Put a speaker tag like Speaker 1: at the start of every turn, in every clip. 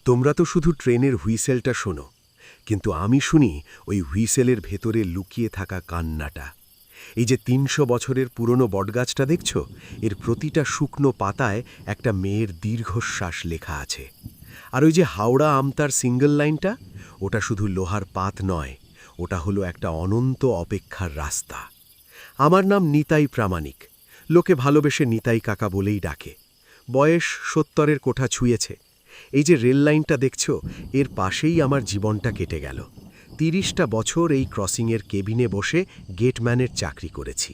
Speaker 1: তোমরা তো শুধু ট্রেনের হুইসেলটা শোনো, কিন্তু আমি শুনি ওই হুইসেলের ভেতরে লুকিয়ে থাকা কান্নাটা। এই যে ৩০০ বছরের পুরনো বটগাছটা দেখছ, এর প্রতিটা শুকনো পাতায় একটা মেয়ের দীর্ঘশ্বাস লেখা আছে। আর ওই যে হাওড়া আমতার সিঙ্গল লাইনটা, ওটা শুধু লোহার পাত নয়, ওটা হলো একটা অনন্ত অপেক্ষার রাস্তা। আমার নাম নিতাই প্রামাণিক, লোকে ভালোবেসে নিতাই কাকা বলেই ডাকে। বয়স ৭০-এর কোঠা ছুঁয়েছে। এই যে রেল লাইনটা দেখছ, এর পাশেই আমার জীবনটা কেটে গেল। ৩০টা বছর এই ক্রসিংয়ের কেবিনে বসে গেটম্যানের চাকরি করেছি।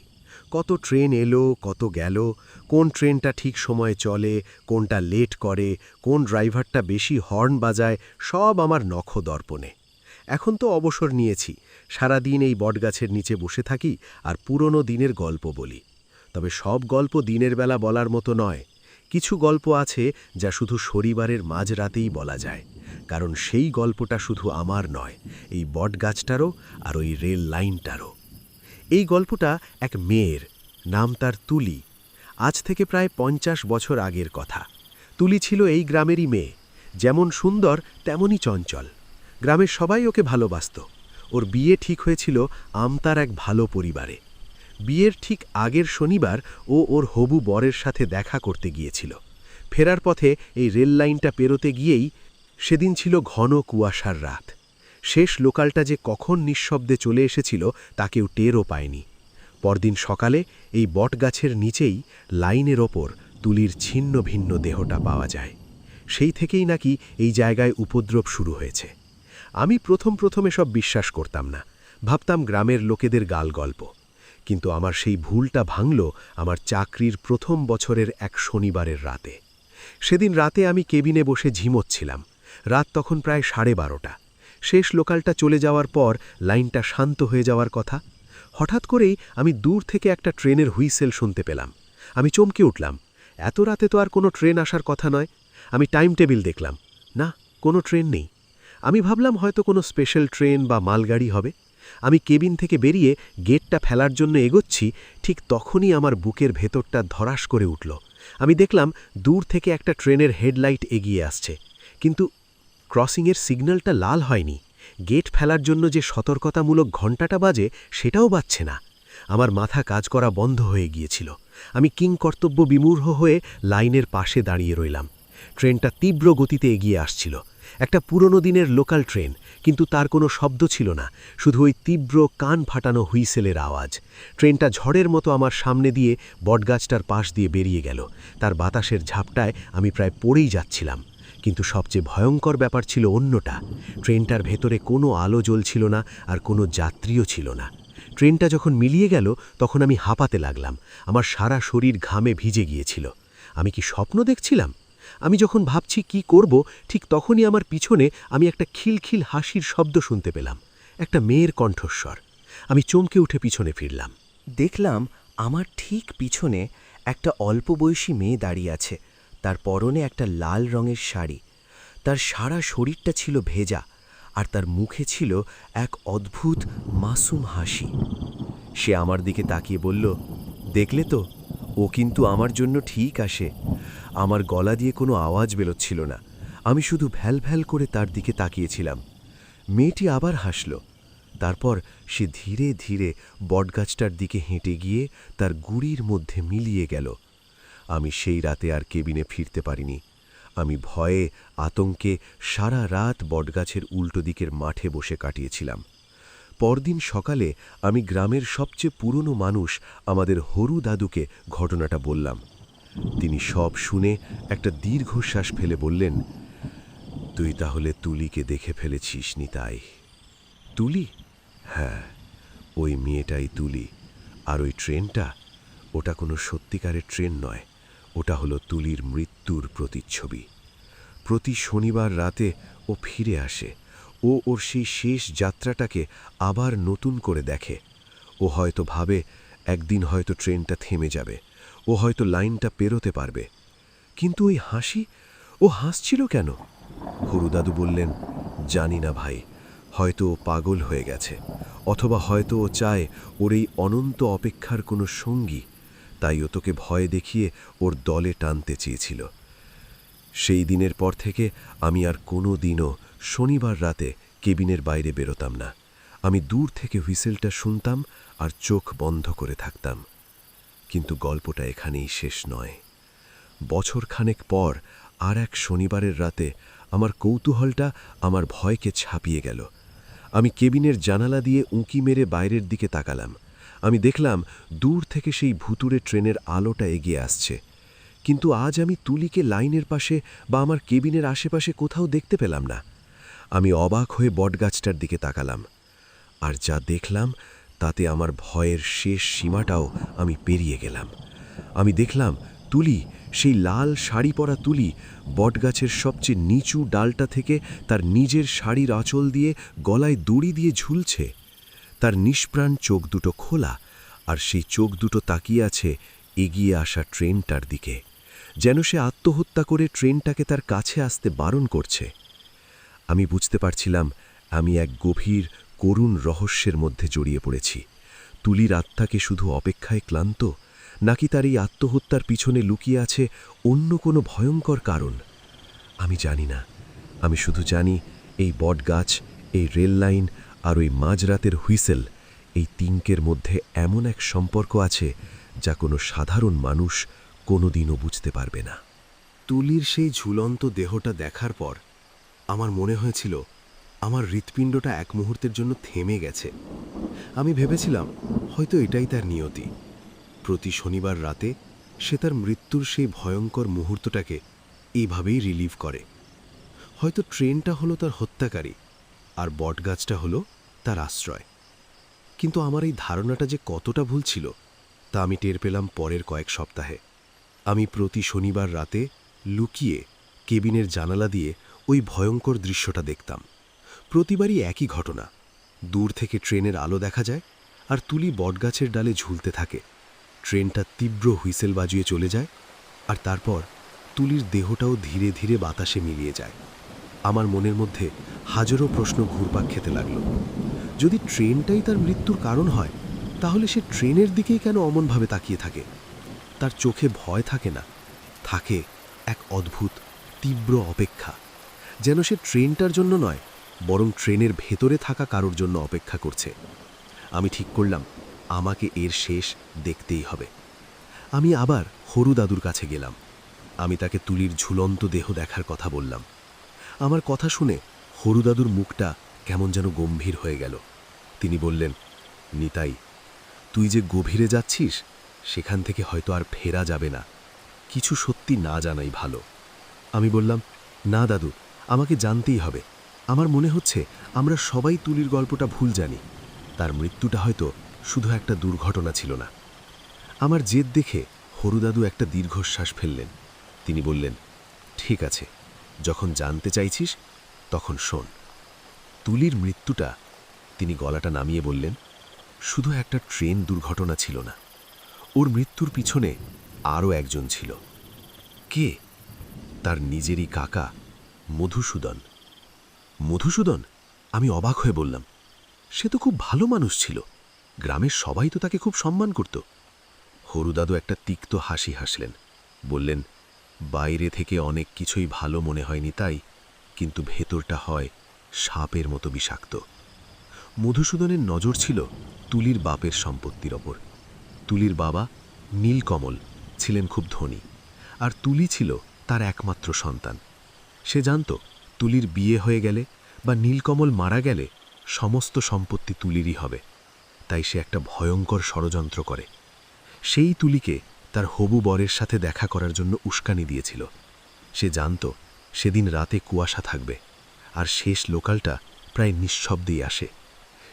Speaker 1: কত ট্রেন এলো, কত গেল, কোন ট্রেনটা ঠিক সময়ে চলে, কোনটা লেট করে, কোন ড্রাইভারটা বেশি হর্ন বাজায়, সব আমার নখদর্পণে। এখন তো অবসর নিয়েছি, সারাদিন এই বটগাছের নিচে বসে থাকি আর পুরনো দিনের গল্প বলি। তবে সব গল্প দিনের বেলা বলার মতো নয়। কিছু গল্প আছে যা শুধু শনিবারের মাঝরাতেই বলা যায়, কারণ সেই গল্পটা শুধু আমার নয়, এই বটগাছটারও আর ওই রেল লাইনটারও। এই গল্পটা এক মেয়ের, নাম তার তুলি। আজ থেকে প্রায় ৫০ বছর আগের কথা। তুলি ছিল এই গ্রামেরই মেয়ে, যেমন সুন্দর তেমনই চঞ্চল। গ্রামের সবাই ওকে ভালোবাসত। ওর বিয়ে ঠিক হয়েছিল আমতার এক ভালো পরিবারে। বিয়ের ঠিক আগের শনিবার ও ওর হবু বরের সাথে দেখা করতে গিয়েছিল। ফেরার পথে এই রেল লাইনটা পেরোতে গিয়েই সেদিন ছিল ঘন কুয়াশার রাত। শেষ লোকালটা যে কখন নিঃশব্দে চলে এসেছিল তা কেউ টেরও পায়নি। পরদিন সকালে এই বটগাছের নিচেই লাইনের ওপর তুলির ছিন্ন ভিন্ন দেহটা পাওয়া যায়। সেই থেকেই নাকি এই জায়গায় উপদ্রব শুরু হয়েছে। আমি প্রথম এসব বিশ্বাস করতাম না, ভাবতাম গ্রামের লোকেদের গাল গল্প। কিন্তু আমার সেই ভুলটা ভাঙল আমার চাকরির প্রথম বছরের এক শনিবারের রাতে। সেদিন রাতে আমি কেবিনে বসে ঝিমোচ্ছিলাম। রাত তখন প্রায় 12:30। শেষ লোকালটা চলে যাওয়ার পর লাইনটা শান্ত হয়ে যাওয়ার কথা। হঠাৎ করেই আমি দূর থেকে একটা ট্রেনের হুইসেল শুনতে পেলাম। আমি চমকে উঠলাম। এত রাতে তো আর কোনো ট্রেন আসার কথা নয়। আমি টাইম টেবিল দেখলাম, না, কোনো ট্রেন নেই। আমি ভাবলাম হয়তো কোনো স্পেশাল ট্রেন বা মালগাড়ি হবে। আমি কেবিন থেকে বেরিয়ে গেটটা ফেলার জন্য এগোচ্ছি, ঠিক তখনই আমার বুকের ভেতরটা ধরাস করে উঠল। আমি দেখলাম দূর থেকে একটা ট্রেনের হেডলাইট এগিয়ে আসছে, কিন্তু ক্রসিংয়ের সিগন্যালটা লাল হয়নি। গেট ফেলার জন্য যে সতর্কতামূলক ঘণ্টাটা বাজে সেটাও বাজছে না। আমার মাথা কাজ করা বন্ধ হয়ে গিয়েছিল। আমি কিংকর্তব্য বিমূঢ় হয়ে লাইনের পাশে দাঁড়িয়ে রইলাম। ট্রেনটা তীব্র গতিতে এগিয়ে আসছিল। একটা পুরনো দিনের লোকাল ট্রেন, কিন্তু তার কোনো শব্দ ছিল না, শুধু ওই তীব্র কান ফাটানো হুইসেলের আওয়াজ। ট্রেনটা ঝড়ের মতো আমার সামনে দিয়ে বটগাছটার পাশ দিয়ে বেরিয়ে গেল। তার বাতাসের ঝাপটায় আমি প্রায় পড়েই যাচ্ছিলাম। কিন্তু সবচেয়ে ভয়ঙ্কর ব্যাপার ছিল অন্যটা। ট্রেনটার ভেতরে কোনো আলো জ্বলছিল না, আর কোনো যাত্রীও ছিল না। ট্রেনটা যখন মিলিয়ে গেল তখন আমি হাঁপাতে লাগলাম। আমার সারা শরীর ঘামে ভিজে গিয়েছিল। আমি কি স্বপ্ন দেখছিলাম? আমি যখন ভাবছি কি করব, ঠিক তখনই আমার পিছনে আমি একটা খিলখিল হাসির শব্দ শুনতে পেলাম, একটা মেয়ের কণ্ঠস্বর। আমি চমকে উঠে পিছনে ফিরলাম।
Speaker 2: দেখলাম আমার ঠিক পিছনে একটা অল্প বয়সী মেয়ে দাঁড়িয়ে আছে। তার পরনে একটা লাল রঙের শাড়ি। তার সারা শরীরটা ছিল ভেজা, আর তার মুখে ছিল এক অদ্ভুত মাসুম হাসি। সে আমার দিকে তাকিয়ে বলল, দেখলে তো, ও কিন্তু আমার জন্য ঠিক আসে। আমার গলা দিয়ে কোনো আওয়াজ বেরোচ্ছিল না। আমি শুধু ভ্যাল ভ্যাল করে তার দিকে তাকিয়েছিলাম। মেয়েটি আবার হাসল। তারপর সে ধীরে ধীরে বটগাছটার দিকে হেঁটে গিয়ে তার গুড়ির মধ্যে মিলিয়ে গেল। আমি সেই রাতে আর কেবিনে ফিরতে পারিনি। আমি ভয়ে আতঙ্কে সারা রাত বটগাছের উল্টো দিকের মাঠে বসে কাটিয়েছিলাম। পরদিন সকালে আমি গ্রামের সবচেয়ে পুরনো মানুষ আমাদের হরু দাদুকে ঘটনাটা বললাম। তিনি সব শুনে একটা দীর্ঘশ্বাস ফেলে বললেন, তুই তাহলে তুলিকে দেখে ফেলেছিস নিতাই। তুলি? হ্যাঁ, ওই মেয়েটাই তুলি। আর ওই ট্রেনটা, ওটা কোনো সত্যিকারের ট্রেন নয়, ওটা হলো তুলির মৃত্যুর প্রতিচ্ছবি। প্রতি শনিবার রাতে ও ফিরে আসে। ও ওর সেই শেষ যাত্রাটাকে আবার নতুন করে দেখে। ও হয়তো ভাবে একদিন হয়তো ট্রেনটা থেমে যাবে, ও হয়তো লাইনটা পেরোতে পারবে। কিন্তু ওই হাসি, ও হাসছিল কেন? হরুদাদু বললেন, জানি না ভাই, হয়তো ও পাগল হয়ে গেছে, অথবা হয়তো ও চায় ওর এই অনন্ত অপেক্ষার কোনো সঙ্গী, তাই ও তোকে ভয় দেখিয়ে ওর দলে টানতে চেয়েছিল।
Speaker 1: সেই দিনের পর থেকে আমি আর কোনো দিনও শনিবার রাতে কেবিনের বাইরে বেরোতাম না। আমি দূর থেকে হুইসেলটা শুনতাম আর চোখ বন্ধ করে থাকতাম। কিন্তু গল্পটা এখানেই শেষ নয়। বছরখানেক পর আর এক শনিবারের রাতে আমার কৌতূহলটা আমার ভয়কে ছাপিয়ে গেল। আমি কেবিনের জানালা দিয়ে উঁকি মেরে বাইরের দিকে তাকালাম। আমি দেখলাম দূর থেকে সেই ভুতুড়ে ট্রেনের আলোটা এগিয়ে আসছে। কিন্তু আজ আমি তুলিকে লাইনের পাশে বা আমার কেবিনের আশেপাশে কোথাও দেখতে পেলাম না। আমি অবাক হয়ে বটগাছটার দিকে তাকালাম, আর যা দেখলাম তাতে আমার ভয়ের শেষ সীমাটাও আমি পেরিয়ে গেলাম। আমি দেখলাম তুলি, সেই লাল শাড়ি পরা তুলি, বটগাছের সবচেয়ে নিচু ডালটা থেকে তার নিজের শাড়ির আঁচল দিয়ে গলায় দড়ি দিয়ে ঝুলছে। তার নিষ্প্রাণ চোখ দুটো খোলা, আর সেই চোখ দুটো তাকিয়ে আছে এগিয়ে আসা ট্রেনটার দিকে, যেন সে আত্মহত্যা করে ট্রেনটাকে তার কাছে আসতে বারণ করছে। আমি বুঝতে পারছিলাম আমি এক গভীর করুণ রহস্যের মধ্যে জড়িয়ে পড়েছি। তুলির আত্মাকে শুধু অপেক্ষায় ক্লান্ত, নাকি তার এই আত্মহত্যার পিছনে লুকিয়ে আছে অন্য কোনো ভয়ঙ্কর কারণ? আমি জানি না। আমি শুধু জানি এই বটগাছ, এই রেল লাইন আর ওই মাঝরাতের হুইসেল, এই তিনকের মধ্যে এমন এক সম্পর্ক আছে যা কোনো সাধারণ মানুষ কোনোদিনও বুঝতে পারবে না। তুলির সেই ঝুলন্ত দেহটা দেখার পর আমার মনে হয়েছিল আমার হৃৎপিণ্ডটা এক মুহূর্তের জন্য থেমে গেছে। আমি ভেবেছিলাম হয়তো এটাই তার নিয়তি। প্রতি শনিবার রাতে সে তার মৃত্যুর সেই ভয়ঙ্কর মুহূর্তটাকে এইভাবেই রিলিভ করে। হয়তো ট্রেনটা হলো তার হত্যাকারী, আর বটগাছটা হলো তার আশ্রয়। কিন্তু আমার এই ধারণাটা যে কতটা ভুল ছিল তা আমি টের পেলাম পরের কয়েক সপ্তাহে। আমি প্রতি শনিবার রাতে লুকিয়ে কেবিনের জানালা দিয়ে ওই ভয়ঙ্কর দৃশ্যটা দেখতাম। প্রতিবারই একই ঘটনা। দূর থেকে ট্রেনের আলো দেখা যায়, আর তুলি বটগাছের ডালে ঝুলতে থাকে। ট্রেনটা তীব্র হুইসেল বাজিয়ে চলে যায়, আর তারপর তুলির দেহটাও ধীরে ধীরে বাতাসে মিলিয়ে যায়। আমার মনের মধ্যে হাজারো প্রশ্ন ঘুরপাক খেতে লাগল। যদি ট্রেনটাই তার মৃত্যুর কারণ হয়, তাহলে সে ট্রেনের দিকেই কেন অমনভাবে তাকিয়ে থাকে? তার চোখে ভয় থাকে না, থাকে এক অদ্ভুত তীব্র অপেক্ষা, যেন সে ট্রেনটার জন্য নয়, বরং ট্রেনের ভেতরে থাকা কারোর জন্য অপেক্ষা করছে। আমি ঠিক করলাম আমাকে এর শেষ দেখতেই হবে। আমি আবার হরু দাদুর কাছে গেলাম। আমি তাকে তুলির ঝুলন্ত দেহ দেখার কথা বললাম। আমার কথা শুনে হরু দাদুর মুখটা কেমন যেন গম্ভীর হয়ে গেল। তিনি বললেন, নিতাই, তুই যে গভীরে যাচ্ছিস সেখান থেকে হয়তো আর ফেরা যাবে না। কিছু সত্যি না জানাই ভালো। আমি বললাম, না দাদু, আমাকে জানতেই হবে। আমার মনে হচ্ছে আমরা সবাই তুলির গল্পটা ভুল জানি। তার মৃত্যুটা হয়তো শুধু একটা দুর্ঘটনা ছিল না। আমার জেদ দেখে হরুদাদু একটা দীর্ঘশ্বাস ফেললেন। তিনি বললেন, ঠিক আছে, যখন জানতে চাইছিস তখন শোন। তুলির মৃত্যুটা, তিনি গলাটা নামিয়ে বললেন, শুধু একটা ট্রেন দুর্ঘটনা ছিল না। ওর মৃত্যুর পিছনে আরও একজন ছিল। কে? তার নিজেরই কাকা, মধুসূদন। মধুসূদন? আমি অবাক হয়ে বললাম, সে তো খুব ভালো মানুষ ছিল। গ্রামের সবাই তো তাকে খুব সম্মান করত। হরুদাদু একটা তিক্ত হাসি হাসলেন, বললেন, বাইরে থেকে অনেক কিছুই ভালো মনে হয়নি তাই, কিন্তু ভেতরটা হয় সাপের মতো বিষাক্ত। মধুসূদনের নজর ছিল তুলির বাপের সম্পত্তির ওপর। তুলির বাবা নীলকমল ছিলেন খুব ধনী, আর তুলি ছিল তার একমাত্র সন্তান। সে জানত তুলির বিয়ে হয়ে গেলে বা নীলকমল মারা গেলে সমস্ত সম্পত্তি তুলিরই হবে। তাই সে একটা ভয়ঙ্কর ষড়যন্ত্র করে। সেই তুলিকে তার হবু বরের সাথে দেখা করার জন্য উস্কানি দিয়েছিল। সে জানত সেদিন রাতে কুয়াশা থাকবে, আর শেষ লোকালটা প্রায় নিঃশব্দেই আসে।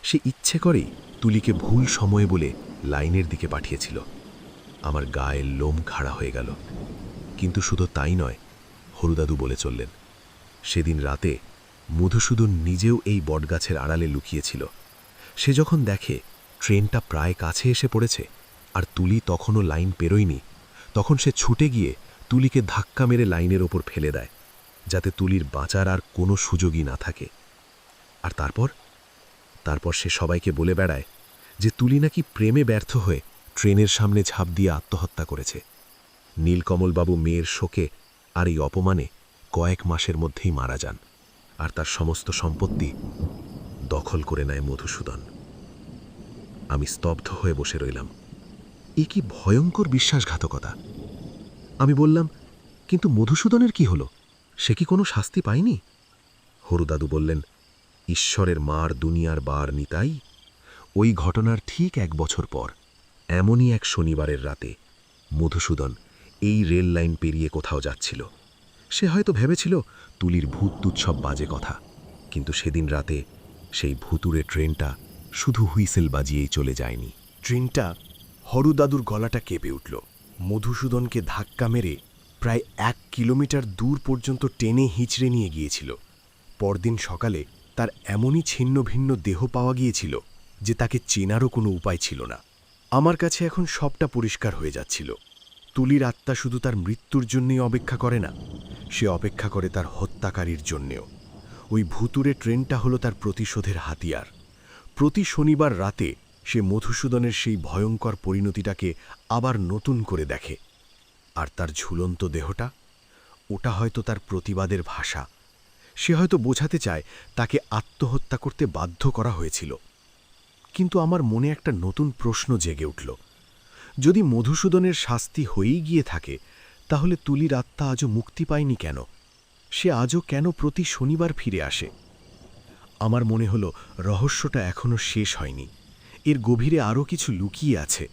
Speaker 1: সে ইচ্ছে করেই তুলিকে ভুল সময়ে বলে লাইনের দিকে পাঠিয়েছিল। আমার গায়ের লোম খাড়া হয়ে গেল। কিন্তু শুধু তাই নয়, হরুদাদু বলে চললেন, সেদিন রাতে মধুসূদন নিজেও এই বটগাছের আড়ালে লুকিয়েছিল। সে যখন দেখে ট্রেনটা প্রায় কাছে এসে পড়েছে আর তুলি তখনও লাইন পেরোয়নি, তখন সে ছুটে গিয়ে তুলিকে ধাক্কা মেরে লাইনের ওপর ফেলে দেয়, যাতে তুলির বাঁচার আর কোনো সুযোগই না থাকে। আর তারপর সে সবাইকে বলে বেড়ায় যে তুলি নাকি প্রেমে ব্যর্থ হয়ে ট্রেনের সামনে ঝাঁপ দিয়ে আত্মহত্যা করেছে। নীলকমলবাবু মেয়ের শোকে আর এই অপমানে কয়েক মাসের মধ্যেই মারা যান, আর তার সমস্ত সম্পত্তি দখল করে নেয় মধুসূদন। আমি স্তব্ধ হয়ে বসে রইলাম। এ কি ভয়ঙ্কর বিশ্বাসঘাতকতা! আমি বললাম, কিন্তু মধুসূদনের কি হলো? সে কি কোনো শাস্তি পায়নি? হরুদাদু বললেন, ঈশ্বরের মার দুনিয়ার বার নিতাই। ওই ঘটনার ঠিক 1 বছর পর এমনই এক শনিবারের রাতে মধুসূদন এই রেল লাইন পেরিয়ে কোথাও যাচ্ছিল। সে হয়তো ভেবেছিল তুলির ভূত তুৎসব বাজে কথা, কিন্তু সেদিন রাতে সেই ভুতুরে ট্রেনটা শুধু হুইসেল বাজিয়েই চলে যায়নি।
Speaker 3: ট্রেনটা হরুদাদুর গলাটা কেঁপে উঠল। মধুসূদনকে ধাক্কা মেরে প্রায় 1 কিলোমিটার দূর পর্যন্ত টেনে হিঁচড়ে নিয়ে গিয়েছিল। পরদিন সকালে তার এমনই ছিন্ন ভিন্ন দেহ পাওয়া গিয়েছিল যে তাকে চেনারও কোনো উপায় ছিল না। আমার কাছে এখন সবটা পরিষ্কার হয়ে যাচ্ছিল। তুলির আত্মা শুধু তার মৃত্যুর জন্যই অপেক্ষা করে না, সে অপেক্ষা করে তার হত্যাকারীর জন্যেও। ওই ভুতুরে ট্রেনটা হলো তার প্রতিশোধের হাতিয়ার। প্রতি শনিবার রাতে সে মধুসূদনের সেই ভয়ঙ্কর পরিণতিটাকে আবার নতুন করে দেখে। আর তার ঝুলন্ত দেহটা, ওটা হয়তো তার প্রতিবাদের ভাষা। সে হয়তো বোঝাতে চায় তাকে আত্মহত্যা করতে বাধ্য করা হয়েছিল। কিন্তু আমার মনে একটা নতুন প্রশ্ন জেগে উঠল। যদি মধুসূদনের শাস্তি হয়েই গিয়ে থাকে, তাহলে তুলির আত্মা আজও মুক্তি পায়নি কেন? সে আজও কেন প্রতি শনিবার ফিরে আসে? আমার মনে হলো রহস্যটা এখনও শেষ হয়নি, এর গভীরে আরও কিছু লুকিয়ে আছে।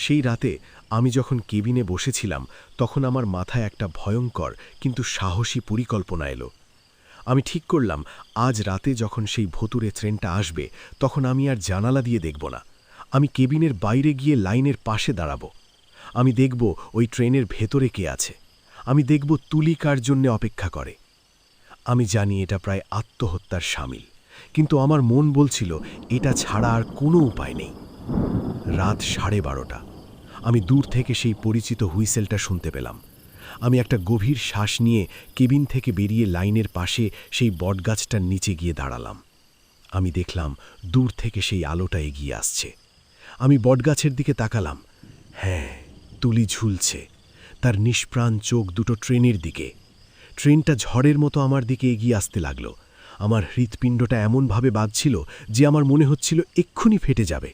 Speaker 3: সেই রাতে আমি যখন কেবিনে বসেছিলাম, তখন আমার মাথায় একটা ভয়ঙ্কর কিন্তু সাহসী পরিকল্পনা এলো। আমি ঠিক করলাম, আজ রাতে যখন সেই ভুতুরে ট্রেনটা আসবে, তখন আমি আর জানালা দিয়ে দেখব না। আমি কেবিনের বাইরে গিয়ে লাইনের পাশে দাঁড়াব। আমি দেখব ওই ট্রেনের ভেতরে কে আছে। আমি দেখব তুলি কার জন্যে অপেক্ষা করে। আমি জানি এটা প্রায় আত্মহত্যার শামিল, কিন্তু আমার মন বলছিল এটা ছাড়া আর কোনো উপায় নেই। রাত 12:30। আমি দূর থেকে সেই পরিচিত হুইসেলটা শুনতে পেলাম। আমি একটা গভীর শ্বাস নিয়ে কেবিন থেকে বেরিয়ে লাইনের পাশে সেই বটগাছটার নিচে গিয়ে দাঁড়ালাম। আমি দেখলাম দূর থেকে সেই আলোটা এগিয়ে আসছে। আমি বটগাছের দিকে তাকালাম। হ্যাঁ, তুলি ঝুলছে, তার নিষ্প্রাণ চোখ দুটো ট্রেনের দিকে। ট্রেনটা ঝড়ের মতো আমার দিকে এগিয়ে আসতে লাগলো। আমার হৃৎপিণ্ডটা এমনভাবে বাজছিল যে আমার মনে হচ্ছিল এক্ষুনি ফেটে যাবে।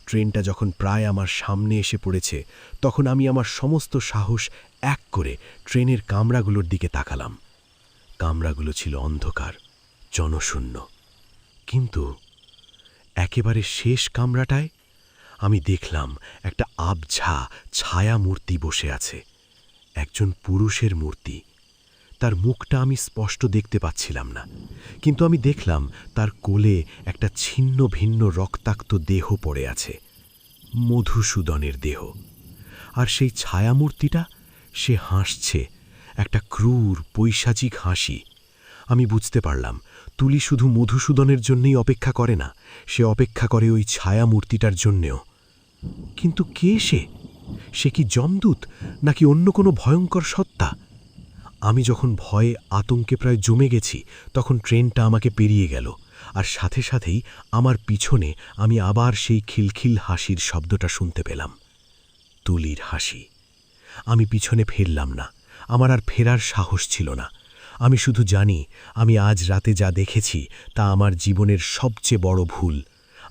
Speaker 3: ট্রেনটা যখন প্রায় আমার সামনে এসে পড়েছে, তখন আমি আমার সমস্ত সাহস এক করে ট্রেনের কামরাগুলোর দিকে তাকালাম। কামরাগুলো ছিল অন্ধকার, জনশূন্য। কিন্তু একেবারে শেষ কামরাটায় আমি দেখলাম একটা আবঝা ছায়া মূর্তি বসে আছে, একজন পুরুষের মূর্তি। তার মুখটা আমি স্পষ্ট দেখতে পাচ্ছিলাম না, কিন্তু আমি দেখলাম তার কোলে একটা ছিন্ন ভিন্ন রক্তাক্ত দেহ পড়ে আছে, মধুসূদনের দেহ। আর সেই ছায়ামূর্তিটা, সে হাসছে, একটা ক্রূর পৈশাচিক হাসি। আমি বুঝতে পারলাম, তুলি শুধু মধুসূদনের জন্যই অপেক্ষা করে না, সে অপেক্ষা করে ওই ছায়ামূর্তিটার জন্যেও। কিন্তু কে সে? সে কি যমদূত, নাকি অন্য কোনো ভয়ঙ্কর সত্তা? আমি যখন ভয়ে আতঙ্কে প্রায় জমে গেছি, তখন ট্রেনটা আমাকে পেরিয়ে গেল, আর সাথে সাথেই আমার পিছনে আমি আবার সেই খিলখিল হাসির শব্দটা শুনতে পেলাম, তুলির হাসি। আমি পিছনে ফিরলাম না, আমার আর ফেরার সাহস ছিল না। আমি শুধু জানি, আমি আজ রাতে যা দেখেছি তা আমার জীবনের সবচেয়ে বড় ভুল।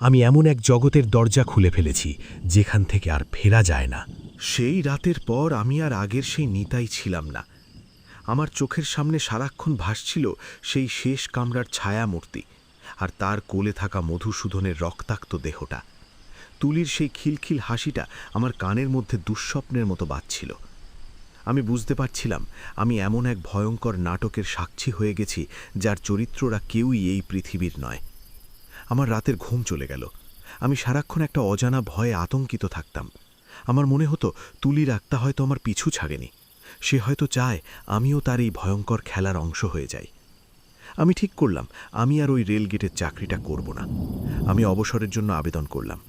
Speaker 3: আমি এমন এক জগতের দরজা খুলে ফেলেছি যেখান থেকে আর ফেরা যায় না। সেই রাতের পর আমি আর আগের সেই নিতাই ছিলাম না। আমার চোখের সামনে সারাক্ষণ ভাসছিল সেই শেষ কামরার ছায়ামূর্তি, আর তার কোলে থাকা মধুসূদনের রক্তাক্ত দেহটা। তুলির সেই খিলখিল হাসিটা আমার কানের মধ্যে দুঃস্বপ্নের মতো বাজছিল। আমি বুঝতে পারছিলাম, আমি এমন এক ভয়ঙ্কর নাটকের সাক্ষী হয়ে গেছি যার চরিত্ররা কেউই এই পৃথিবীর নয়। আমার রাতের ঘুম চলে গেল। আমি সারাক্ষণ একটা অজানা ভয়ে আতঙ্কিত থাকতাম। আমার মনে হতো তুলির আত্মা হয়তো আমার পিছু ছাড়েনি, সে হয়তো চায় আমিও তার এই ভয়ঙ্কর খেলার অংশ হয়ে যাই। আমি ঠিক করলাম, আমি আর ওই রেলগেটের চাকরিটা করব না। আমি অবসরের জন্য আবেদন করলাম,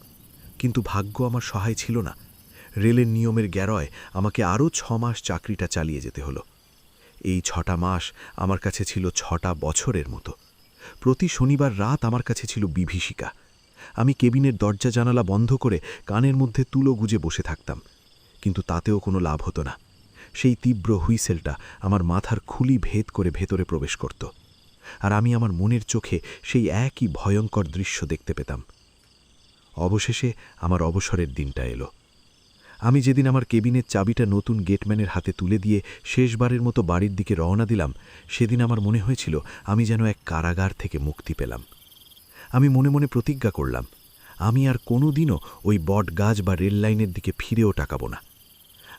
Speaker 3: কিন্তু ভাগ্য আমার সহায় ছিল না। রেলের নিয়মের গ্যারয় আমাকে আরও 6 মাস চাকরিটা চালিয়ে যেতে হলো। এই 6টা মাস আমার কাছে ছিল 6টা বছরের মতো। প্রতি শনিবার রাত আমার কাছে ছিল বিভীষিকা। আমি কেবিনের দরজা জানালা বন্ধ করে কানের মধ্যে তুলো গুজে বসে থাকতাম, কিন্তু তাতেও কোনো লাভ হতো না। সেই তীব্র হুইসেলটা আমার মাথার খুলি ভেদ করে ভেতরে প্রবেশ করত, আর আমি আমার মনের চোখে সেই একই ভয়ঙ্কর দৃশ্য দেখতে পেতাম। অবশেষে আমার অবসরের দিনটা এলো। আমি যেদিন আমার কেবিনের চাবিটা নতুন গেটম্যানের হাতে তুলে দিয়ে শেষবারের মতো বাড়ির দিকে রওনা দিলাম, সেদিন আমার মনে হয়েছিল আমি যেন এক কারাগার থেকে মুক্তি পেলাম। আমি মনে মনে প্রতিজ্ঞা করলাম, আমি আর কোনোদিনও ওই বটগাছ বা রেল লাইনের দিকে ফিরেও তাকাব না।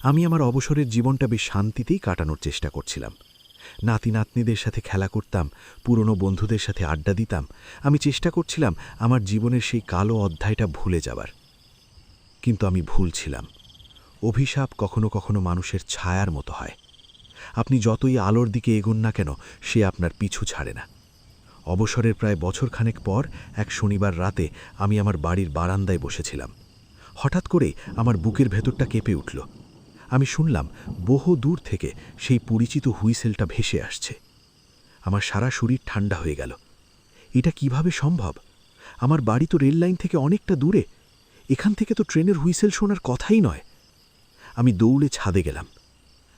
Speaker 3: আমি আমার অবসরের জীবনটা বেশ শান্তিতেই কাটানোর চেষ্টা করছিলাম। নাতি নাতনিদের সাথে খেলা করতাম, পুরনো বন্ধুদের সাথে আড্ডা দিতাম। আমি চেষ্টা করছিলাম আমার জীবনের সেই কালো অধ্যায়টা ভুলে যাবার। কিন্তু আমি ভুল ছিলাম। অভিশাপ কখনো কখনো মানুষের ছায়ার মতো হয়। আপনি যতই আলোর দিকে এগোন না কেন, সে আপনার পিছু ছাড়ে না। অবসরের প্রায় বছরখানেক পর এক শনিবার রাতে আমি আমার বাড়ির বারান্দায় বসেছিলাম। হঠাৎ করেই আমার বুকের ভেতরটা কেঁপে উঠল। আমি শুনলাম বহু দূর থেকে সেই পরিচিত হুইসেলটা ভেসে আসছে। আমার সারা শরীর ঠান্ডা হয়ে গেল। এটা কিভাবে সম্ভব? আমার বাড়ি তো রেল লাইন থেকে অনেকটা দূরে। এখান থেকে তো ট্রেনের হুইসেল শোনার কথাই নয়। আমি দৌড়ে ছাদে গেলাম।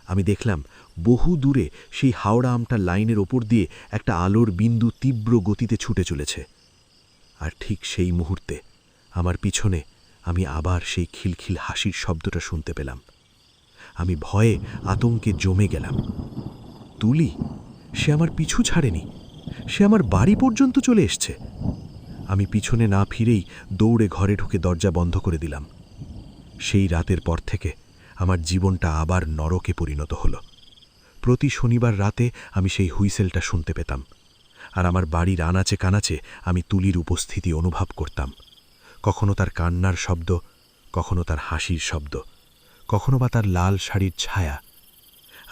Speaker 3: আমি দেখলাম বহু দূরে সেই হাওড়া আমটা লাইনের ওপর দিয়ে একটা আলোর বিন্দু তীব্র গতিতে ছুটে চলেছে। আর ঠিক সেই মুহূর্তে আমার পিছনে আমি আবার সেই খিলখিল হাসির শব্দটা শুনতে পেলাম। আমি ভয়ে আতঙ্কে জমে গেলাম। তুলি, সে আমার পিছু ছাড়েনি, সে আমার বাড়ি পর্যন্ত চলে এসছে। আমি পিছনে না ফিরেই দৌড়ে ঘরে ঢুকে দরজা বন্ধ করে দিলাম। সেই রাতের পর থেকে আমার জীবনটা আবার নরকে পরিণত হলো। প্রতি শনিবার রাতে আমি সেই হুইসেলটা শুনতে পেতাম, আর আমার বাড়ির আনাচে কানাচে আমি তুলির উপস্থিতি অনুভব করতাম। কখনো তার কান্নার শব্দ, কখনো তার হাসির শব্দ, কখনো বা তার লাল শাড়ির ছায়া।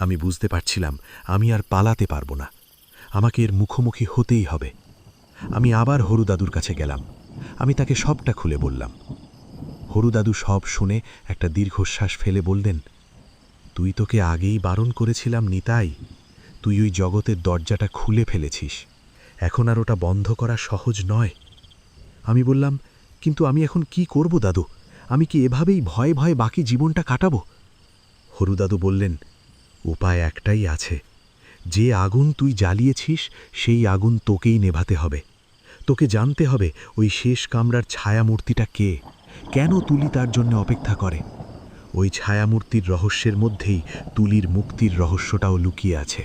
Speaker 3: আমি বুঝতে পারছিলাম আমি আর পালাতে পারব না, আমাকে এর মুখোমুখি হতেই হবে। আমি আবার হরুদাদুর কাছে গেলাম। আমি তাকে সবটা খুলে বললাম। হরুদাদু সব শুনে একটা দীর্ঘশ্বাস ফেলে বললেন, তুই তোকে আগেই বারণ করেছিলাম নিতাই, তুই ওই জগতের দরজাটা খুলে ফেলেছিস, এখন আর ওটা বন্ধ করা সহজ নয়। আমি বললাম, কিন্তু আমি এখন কি করব দাদু? আমি কি এভাবেই ভয়ে ভয়ে বাকি জীবনটা কাটাবো? হরুদাদু বললেন, উপায় একটাই আছে। যে আগুন তুই জ্বালিয়েছিস সেই আগুন তোকেই নেভাতে হবে। তোকে জানতে হবে ওই শেষ কামরার ছায়ামূর্তিটা কে, কেন তুলি তার জন্য অপেক্ষা করে। ওই ছায়ামূর্তির রহস্যের মধ্যেই তুলির মুক্তির রহস্যটাও লুকিয়ে আছে।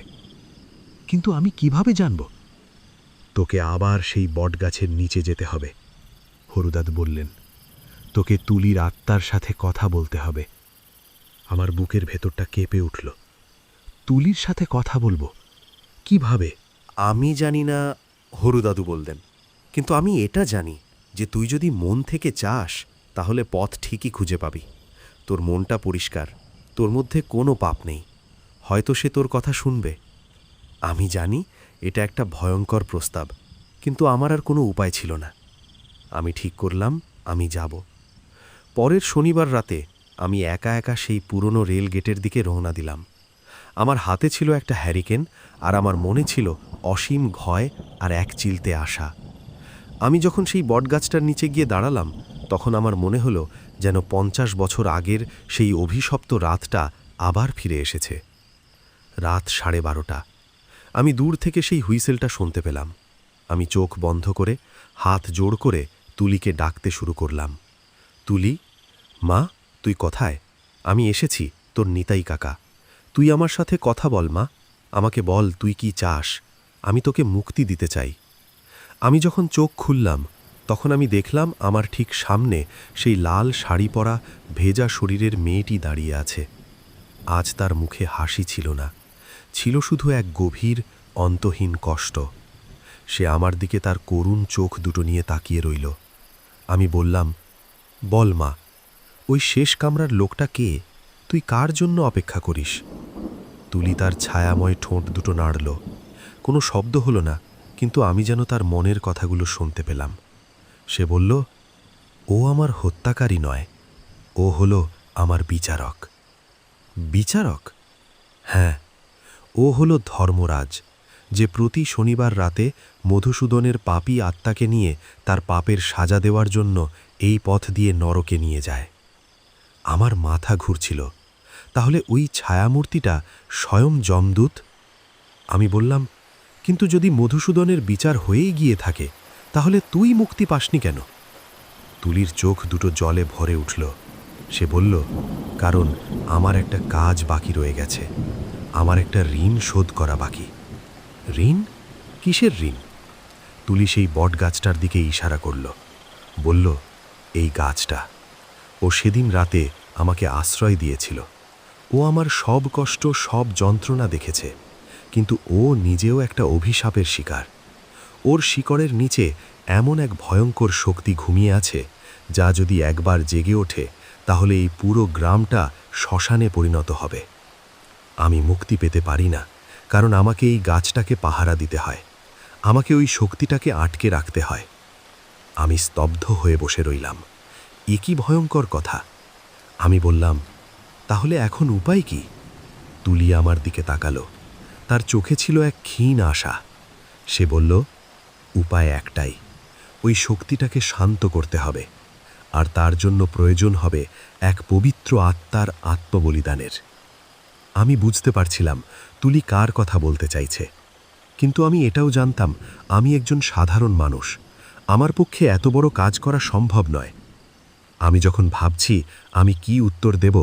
Speaker 3: কিন্তু আমি কিভাবে জানব? তোকে আবার সেই বটগাছের নিচে যেতে হবে, হরুদাদু বললেন। তোকে তুলির আত্মার সাথে কথা বলতে হবে। আমার বুকের ভেতরটা কেঁপে উঠল। তুলির সাথে কথা বলবো? কিভাবে?
Speaker 1: আমি জানি না, হরুদাদু বললেন, কিন্তু আমি এটা জানি যে তুই যদি মন থেকে চাস তাহলে পথ ঠিকই খুঁজে পাবি। তোর মনটা পরিষ্কার, তোর মধ্যে কোনো পাপ নেই, হয়তো সে তোর কথা শুনবে। আমি জানি এটা একটা ভয়ঙ্কর প্রস্তাব, কিন্তু আমার আর কোনো উপায় ছিল না। আমি ঠিক করলাম আমি যাব। পরের শনিবার রাতে আমি একা একা সেই পুরনো রেল গেটের দিকে রওনা দিলাম। আমার হাতে ছিল একটা হ্যারিকেন, আর আমার মনে ছিল অসীম ভয় আর এক চিলতে আশা। আমি যখন সেই বটগাছটার নিচে গিয়ে দাঁড়ালাম, তখন আমার মনে হলো যেন 50 বছর আগের সেই অভিশপ্ত রাতটা আবার ফিরে এসেছে। রাত 12:30। আমি দূর থেকে সেই হুইসেলটা শুনতে পেলাম। আমি চোখ বন্ধ করে হাত জোড় করে তুলিকে ডাকতে শুরু করলাম। তুলি, মা, তুই কোথায়? আমি এসেছি, তোর নিতাই কাকা। তুই আমার সাথে কথা বল মা, আমাকে বল তুই কি চাস। আমি তোকে মুক্তি দিতে চাই। আমি যখন চোখ খুললাম তখন আমি দেখলাম আমার ঠিক সামনে সেই লাল শাড়ি পরা ভেজা শরীরের মেয়েটি দাঁড়িয়ে আছে। আজ তার মুখে হাসি ছিল না, ছিল শুধু এক গভীর অন্তহীন কষ্ট। সে আমার দিকে তার করুণ চোখ দুটো নিয়ে তাকিয়ে রইল। আমি বললাম, বল মা, ওই শেষ কামরার লোকটা কে? তুই কার জন্য অপেক্ষা করিস? তুলি তার ছায়াময় ঠোঁট দুটো নাড়ল। কোনো শব্দ হলো না, কিন্তু আমি যেন তার মনের কথাগুলো শুনতে পেলাম। সে বলল, ও আমার হত্যাকারী নয়, ও হলো আমার বিচারক। বিচারক? হ্যাঁ, ও হলো ধর্মরাজ, যে প্রতি শনিবার রাতে মধুসূদনের পাপী আত্মাকে নিয়ে তার পাপের সাজা দেওয়ার জন্য এই পথ দিয়ে নরকে নিয়ে যায়। আমার মাথা ঘুরছিল। তাহলে ওই ছায়ামূর্তিটা স্বয়ং যমদূত? আমি বললাম, কিন্তু যদি মধুসূদনের বিচার হয়েই গিয়ে থাকে, তাহলে তুই মুক্তি পাসনি কেন? তুলির চোখ দুটো জলে ভরে উঠল। সে বলল, কারণ আমার একটা কাজ বাকি রয়ে গেছে, আমার একটা ঋণ শোধ করা বাকি। ঋণ? কিসের ঋণ? তুলি সেই বট গাছটার দিকে ইশারা করল, বলল, এই গাছটা। ও সেদিন রাতে আমাকে আশ্রয় দিয়েছিল। ও আমার সব কষ্ট, সব যন্ত্রণা দেখেছে, কিন্তু ও নিজেও একটা অভিশাপের শিকার। ওর শিকড়ের নিচে এমন এক ভয়ঙ্কর শক্তি ঘুমিয়ে আছে, যা যদি একবার জেগে ওঠে তাহলে এই পুরো গ্রামটা শ্মশানে পরিণত হবে। আমি মুক্তি পেতে পারি না, কারণ আমাকে এই গাছটাকে পাহারা দিতে হয়, আমাকে ওই শক্তিটাকে আটকে রাখতে হয়। আমি স্তব্ধ হয়ে বসে রইলাম। এ কি ভয়ঙ্কর কথা! আমি বললাম, তাহলে এখন উপায় কি? তুলি আমার দিকে তাকালো। তার চোখে ছিল এক ক্ষীণ আশা। সে বলল, উপায় একটাই, ওই শক্তিটাকে শান্ত করতে হবে, আর তার জন্য প্রয়োজন হবে এক পবিত্র আত্মার আত্মবলিদানের। আমি বুঝতে পারছিলাম তুলি কার কথা বলতে চাইছে, কিন্তু আমি এটাও জানতাম আমি একজন সাধারণ মানুষ, আমার পক্ষে এত বড় কাজ করা সম্ভব নয়। আমি যখন ভাবছি আমি কি উত্তর দেব,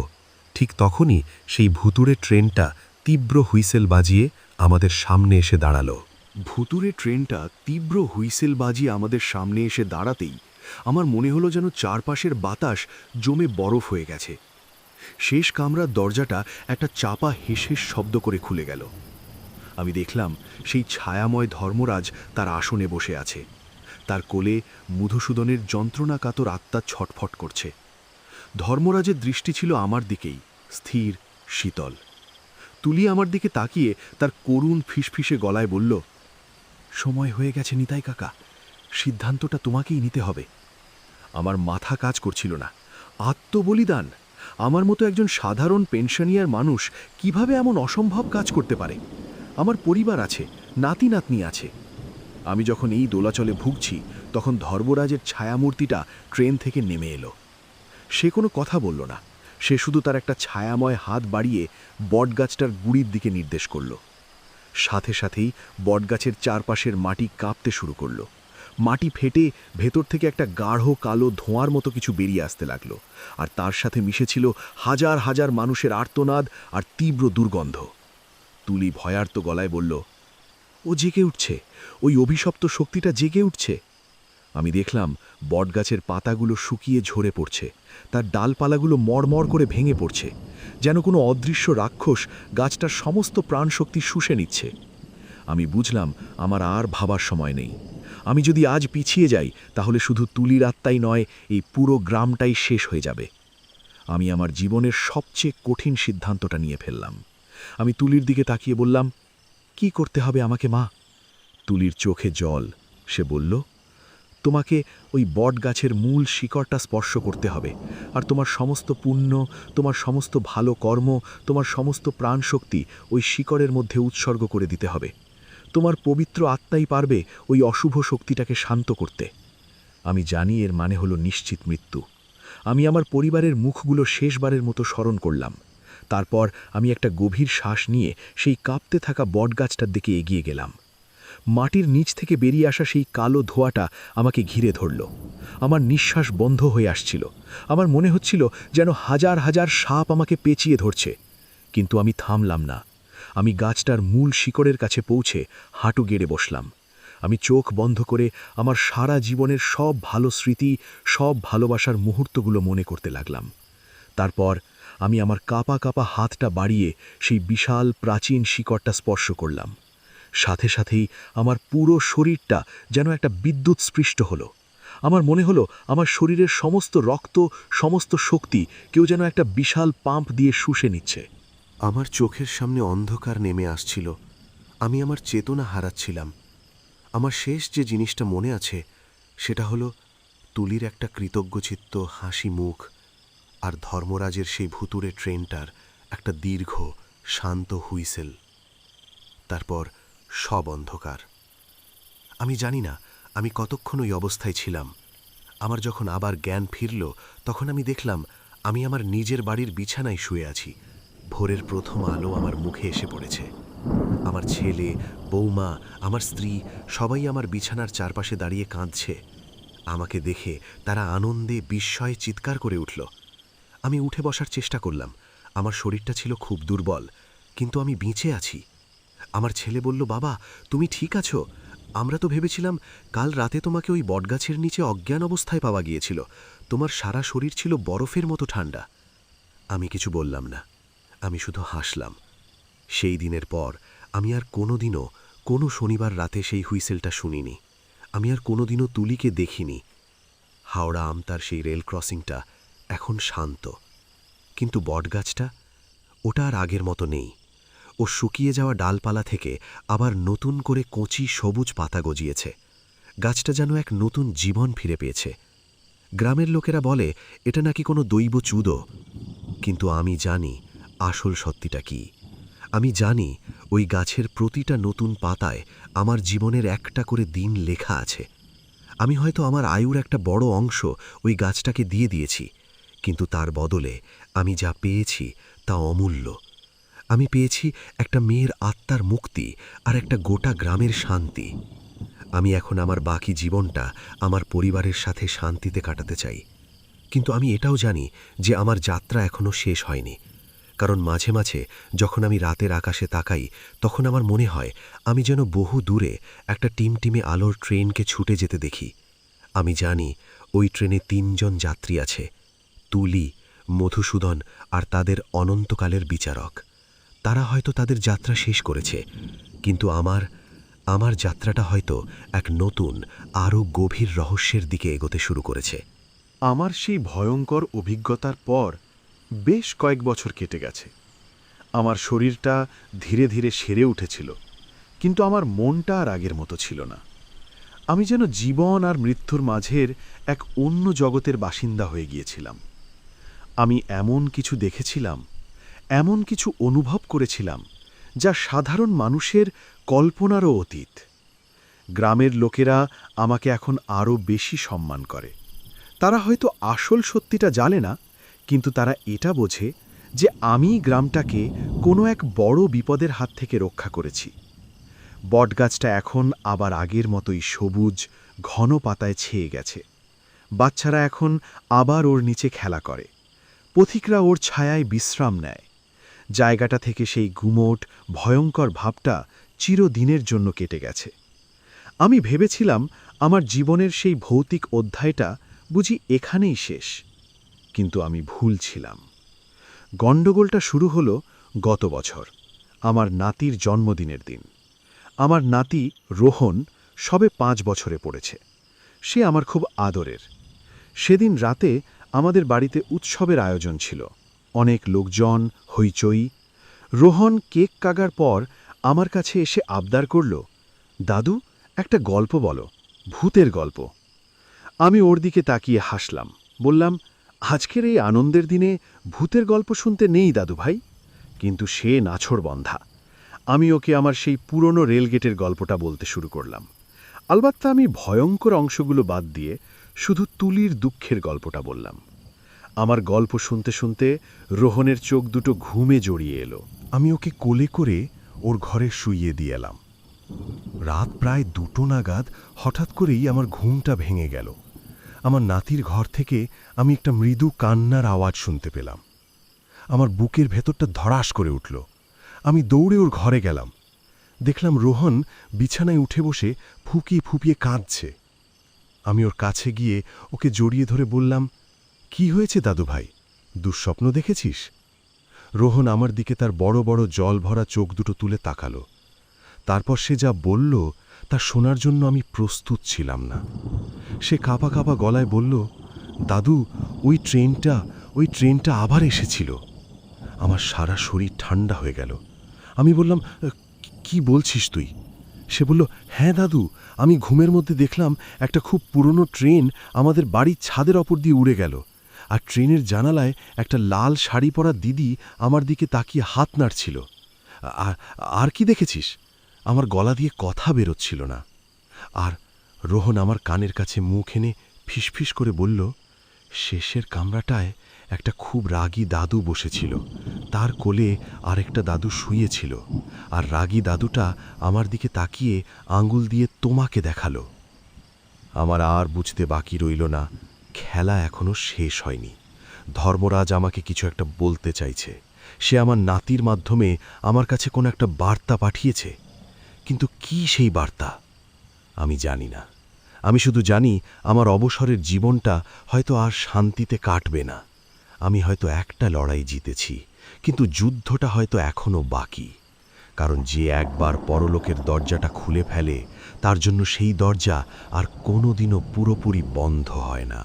Speaker 1: ঠিক তখনই সেই ভুতুড়ে ট্রেনটা তীব্র হুইসেল বাজিয়ে আমাদের সামনে এসে দাঁড়ালো।
Speaker 3: ভুতুরে ট্রেনটা তীব্র হুইসেল বাজিয়ে আমাদের সামনে এসে দাঁড়াতেই আমার মনে হলো যেন চারপাশের বাতাস জমে বরফ হয়ে গেছে। শেষ কামরার দরজাটা একটা চাপা হেসের শব্দ করে খুলে গেল। আমি দেখলাম সেই ছায়াময় ধর্মরাজ তার আসনে বসে আছে। তার কোলে মধুসূদনের যন্ত্রণাকাতর আত্মা ছটফট করছে। ধর্মরাজের দৃষ্টি ছিল আমার দিকেই, স্থির, শীতল। তুলি আমার দিকে তাকিয়ে তার করুণ ফিসফিসে গলায় বলল, সময় হয়ে গেছে নিতাই কাকা, সিদ্ধান্তটা তোমাকেই নিতে হবে। আমার মাথা কাজ করছিল না। আত্মবলিদান! আমার মতো একজন সাধারণ পেনশনিয়ার মানুষ কিভাবে এমন অসম্ভব কাজ করতে পারে? আমার পরিবার আছে, নাতি নাতনি আছে। আমি যখন এই দোলাচলে ভুগছি, তখন ধর্মরাজের ছায়ামূর্তিটা ট্রেন থেকে নেমে এলো। সে কোনো কথা বলল না, সে শুধু তার একটা ছায়াময় হাত বাড়িয়ে বটগাছটার গুড়ির দিকে নির্দেশ করল। সাথে সাথেই বটগাছের চারপাশের মাটি কাঁপতে শুরু করল। মাটি ফেটে ভেতর থেকে একটা গাঢ় কালো ধোঁয়ার মতো কিছু বেরিয়ে আসতে লাগলো, আর তার সাথে মিশেছিল হাজার হাজার মানুষের আর্তনাদ আর তীব্র দুর্গন্ধ। তুলি ভয়ার্ত গলায় বলল, ও জেগে উঠছে, ওই অভিশপ্ত শক্তিটা জেগে উঠছে। আমি দেখলাম বটগাছের পাতাগুলো শুকিয়ে ঝরে পড়ছে, তার ডালপালাগুলো মড়মড় করে ভেঙে পড়ছে, যেন কোনো অদৃশ্য রাক্ষস গাছটার সমস্ত প্রাণশক্তি শুষে নিচ্ছে। আমি বুঝলাম আমার আর ভাবার সময় নেই। আমি যদি আজ পিছিয়ে যাই, তাহলে শুধু তুলির আত্মাই নয়, এই পুরো গ্রামটাই শেষ হয়ে যাবে। আমি আমার জীবনের সবচেয়ে কঠিন সিদ্ধান্তটা নিয়ে ফেললাম। আমি তুলির দিকে তাকিয়ে বললাম, কি করতে হবে আমাকে মা? তুলির চোখে জল। সে বলল, তোমাকে ওই বট গাছের মূল শিকড়টা স্পর্শ করতে হবে, আর তোমার সমস্ত পুণ্য, তোমার সমস্ত ভালো কর্ম, তোমার সমস্ত প্রাণশক্তি ওই শিকড়ের মধ্যে উৎসর্গ করে দিতে হবে। তোমার পবিত্র আত্মাই পারবে ওই অশুভ শক্তিটাকে শান্ত করতে। আমি জানি এর মানে হলো নিশ্চিত মৃত্যু। আমি আমার পরিবারের মুখগুলো শেষবারের মতো স্মরণ করলাম। তারপর আমি একটা গভীর শ্বাস নিয়ে সেই কাঁপতে থাকা বটগাছটার দিকে এগিয়ে গেলাম। মাটির নিচ থেকে বেরিয়ে আসা সেই কালো ধোঁয়াটা আমাকে ঘিরে ধরল। আমার নিঃশ্বাস বন্ধ হয়ে আসছিল। আমার মনে হচ্ছিল যেন হাজার হাজার সাপ আমাকে পেঁচিয়ে ধরছে। কিন্তু আমি থামলাম না। আমি গাছটার মূল শিকড়ের কাছে পৌঁছে হাঁটু গেড়ে বসলাম। আমি চোখ বন্ধ করে আমার সারা জীবনের সব ভালো স্মৃতি, সব ভালোবাসার মুহূর্তগুলো মনে করতে লাগলাম। তারপর আমি আমার কাঁপা কাঁপা হাতটা বাড়িয়ে সেই বিশাল প্রাচীন শিকড়টা স্পর্শ করলাম। সাথে সাথেই আমার পুরো শরীরটা যেন একটা বিদ্যুৎ স্পৃষ্ট হলো। আমার মনে হলো আমার শরীরের সমস্ত রক্ত, সমস্ত শক্তি কেউ যেন একটা বিশাল পাম্প দিয়ে শুষে নিচ্ছে।
Speaker 1: আমার চোখের সামনে অন্ধকার নেমে আসছিল। আমি আমার চেতনা হারাচ্ছিলাম। আমার শেষ যে জিনিসটা মনে আছে সেটা হলো তুলির একটা কৃতজ্ঞচিত্ত হাসি মুখ, আর ধর্মরাজের সেই ভুতুরে ট্রেনটার একটা দীর্ঘ শান্ত হুইসেল। তারপর সব অন্ধকার। আমি জানি না আমি কতক্ষণ ওই অবস্থায় ছিলাম। আমার যখন আবার জ্ঞান ফিরল, তখন আমি দেখলাম আমি আমার নিজের বাড়ির বিছানায় শুয়ে আছি, ভোরের প্রথম আলো আমার মুখে এসে পড়েছে। আমার ছেলে, বৌমা, আমার স্ত্রী সবাই আমার বিছানার চারপাশে দাঁড়িয়ে কাঁদছে। আমাকে দেখে তারা আনন্দে বিস্ময়ে চিৎকার করে উঠল। আমি উঠে বসার চেষ্টা করলাম। আমার শরীরটা ছিল খুব দুর্বল, কিন্তু আমি বেঁচে আছি। আমার ছেলে বলল, বাবা তুমি ঠিক আছো? আমরা তো ভেবেছিলাম কাল রাতে তোমাকে ওই বটগাছের নিচে অজ্ঞান অবস্থায় পাওয়া গিয়েছিল। তোমার সারা শরীর ছিল বরফের মতো ঠান্ডা। আমি কিছু বললাম না, আমি শুধু হাসলাম। সেই দিনের পর আমি আর কোনোদিনও কোনো শনিবার রাতে সেই হুইসেলটা শুনিনি। আমি আর কোনোদিনও তুলিকে দেখিনি। হাওড়া আমতার সেই রেল ক্রসিংটা এখন শান্ত, কিন্তু বটগাছটা, ওটা আর আগের মতো নেই। ও শুকিয়ে যাওয়া ডালপালা থেকে আবার নতুন করে কচি সবুজ পাতা গজিয়েছে। গাছটা যেন এক নতুন জীবন ফিরে পেয়েছে। গ্রামের লোকেরা বলে এটা নাকি কোনো দৈব চুদো, কিন্তু আমি জানি আসল সত্যিটা কি। আমি জানি ওই গাছের প্রতিটা নতুন পাতায় আমার জীবনের একটা করে দিন লেখা আছে। আমি হয়তো আমার আয়ুর একটা বড় অংশ ওই গাছটাকে দিয়ে দিয়েছি, কিন্তু তার বদলে আমি যা পেয়েছি তা অমূল্য। আমি পেয়েছি একটা মেয়ের আত্মার মুক্তি আর একটা গোটা গ্রামের শান্তি। আমি এখন আমার বাকি জীবনটা আমার পরিবারের সাথে শান্তিতে কাটাতে চাই, কিন্তু আমি এটাও জানি যে আমার যাত্রা এখনও শেষ হয়নি। কারণ মাঝে মাঝে যখন আমি রাতের আকাশে তাকাই, তখন আমার মনে হয় আমি যেন বহু দূরে একটা টিমটিমে আলোর ট্রেনকে ছুটে যেতে দেখি। আমি জানি ওই ট্রেনে ৩ জন যাত্রী আছে, তুলি, মধুসূদন আর তাদের অনন্তকালের বিচারক। তারা হয়তো তাদের যাত্রা শেষ করেছে, কিন্তু আমার যাত্রাটা হয়তো এক নতুন আরও গভীর রহস্যের দিকে এগোতে শুরু করেছে।
Speaker 3: আমার সেই ভয়ঙ্কর অভিজ্ঞতার পর বেশ কয়েক বছর কেটে গেছে। আমার শরীরটা ধীরে ধীরে সেরে উঠেছিল, কিন্তু আমার মনটা আর আগের মতো ছিল না। আমি যেন জীবন আর মৃত্যুর মাঝের এক অন্য জগতের বাসিন্দা হয়ে গিয়েছিলাম। আমি এমন কিছু দেখেছিলাম, এমন কিছু অনুভব করেছিলাম যা সাধারণ মানুষের কল্পনারও অতীত। গ্রামের লোকেরা আমাকে এখন আরও বেশি সম্মান করে। তারা হয়তো আসল সত্যিটা জানে না, কিন্তু তারা এটা বোঝে যে আমি গ্রামটাকে কোনো এক বড় বিপদের হাত থেকে রক্ষা করেছি। বটগাছটা এখন আবার আগের মতোই সবুজ, ঘন পাতায় ছেয়ে গেছে। বাচ্চারা এখন আবার ওর নিচে খেলা করে, পথিকরা ওর ছায়ায় বিশ্রাম নেয়। জায়গাটা থেকে সেই গুমোট, ভয়ঙ্কর ভাবটা চিরদিনের জন্য কেটে গেছে। আমি ভেবেছিলাম আমার জীবনের সেই ভৌতিক অধ্যায়টা বুঝি এখানেই শেষ, কিন্তু আমি ভুল ছিলাম। গণ্ডগোলটা শুরু হলো গত বছর, আমার নাতির জন্মদিনের দিন। আমার নাতি রোহন সবে 5 বছরে পড়েছে। সে আমার খুব আদরের। সেদিন রাতে আমাদের বাড়িতে উৎসবের আয়োজন ছিল, অনেক লোকজন, হইচই। রোহন কেক কাটার পর আমার কাছে এসে আবদার করল, দাদু একটা গল্প বলো, ভূতের গল্প। আমি ওর দিকে তাকিয়ে হাসলাম, বললাম, আজকের এই আনন্দের দিনে ভূতের গল্প শুনতে নেই দাদু ভাই। কিন্তু সে নাছোড়বন্ধা। আমি ওকে আমার সেই পুরনো রেলগেটের গল্পটা বলতে শুরু করলাম। আলবাত্তা আমি ভয়ঙ্কর অংশগুলো বাদ দিয়ে শুধু তুলির দুঃখের গল্পটা বললাম। আমার গল্প শুনতে শুনতে রোহনের চোখ দুটো ঘুমে জড়িয়ে এলো। আমি ওকে কোলে করে ওর ঘরে শুইয়ে দিয়ে এলাম। রাত প্রায় 2টো নাগাদ হঠাৎ করেই আমার ঘুমটা ভেঙে গেল। আমার নাতির ঘর থেকে আমি একটা মৃদু কান্নার আওয়াজ শুনতে পেলাম। আমার বুকের ভেতরটা ধড়াস করে উঠল। আমি দৌড়ে ওর ঘরে গেলাম। দেখলাম রোহন বিছানায় উঠে বসে ফুপিয়ে ফুপিয়ে কাঁদছে। আমি ওর কাছে গিয়ে ওকে জড়িয়ে ধরে বললাম, কি হয়েছে দাদু ভাই, দুঃস্বপ্ন দেখেছিস? রোহন আমার দিকে তার বড় বড় জল ভরা চোখ দুটো তুলে তাকালো। তারপর সে যা বলল তা শোনার জন্য আমি প্রস্তুত ছিলাম না। সে কাঁপা কাঁপা গলায় বলল, দাদু ওই ট্রেনটা আবার এসেছিল। আমার সারা শরীর ঠান্ডা হয়ে গেল। আমি বললাম, কি বলছিস তুই? সে বলল, হ্যাঁ দাদু, আমি ঘুমের মধ্যে দেখলাম একটা খুব পুরনো ট্রেন আমাদের বাড়ির ছাদের ওপর দিয়ে উড়ে গেল, আর ট্রেনের জানালায় একটা লাল শাড়ি পরা দিদি আমার দিকে তাকিয়ে হাত নাড়ছিল। আর কি দেখেছিস? আমার গলা দিয়ে কথা বেরোচ্ছিল না। আর রোহন আমার কানের কাছে মুখ এনে ফিসফিস করে বলল, শেষের কামরাটায় একটা খুব রাগী দাদু বসেছিল, তার কোলে আরেকটা দাদু শুয়েছিল, আর রাগী দাদুটা আমার দিকে তাকিয়ে আঙ্গুল দিয়ে তোমাকে দেখালো। আমার আর বুঝতে বাকি রইল না, খেলা এখনো শেষ হয়নি। ধর্মরাজ আমাকে কিছু একটা বলতে চাইছে। সে আমার নাতির মাধ্যমে আমার কাছে কোনো একটা বার্তা পাঠিয়েছে, কিন্তু কি সেই বার্তা আমি জানি না। আমি শুধু জানি আমার অবসরের জীবনটা হয়তো আর শান্তিতে কাটবে না। আমি হয়তো একটা লড়াই জিতেছি, কিন্তু যুদ্ধটা হয়তো এখনো বাকি। কারণ যে একবার পরলোকের দরজাটা খুলে ফেলে, তার জন্য সেই দরজা আর কোনোদিনও পুরোপুরি বন্ধ হয় না।